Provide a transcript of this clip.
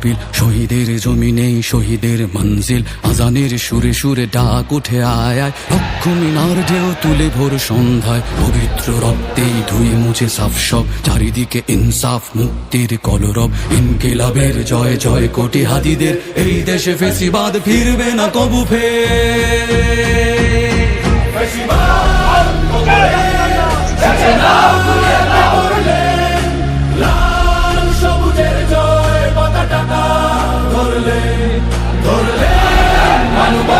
আবাবিল, শহীদের জমিনে শহীদের মঞ্জিল, আজানের সুরে সুরে ডাক উঠে আয় আয়। লক্ষ মিনার ঢেউ তুলে ভোর সন্ধ্যায়, পবিত্র রক্তেই ধুয়ে মুছে সাফ সব, চারিদিকে ইনসাফ মুক্তির কলরব। ইনকিলাবের জয় জয় কোটি হাদিদের, এই দেশে ফেসিবাদ ফিরবে না কবু লাল সবুজের জয় পতাকা ধরলে ধরলে মানব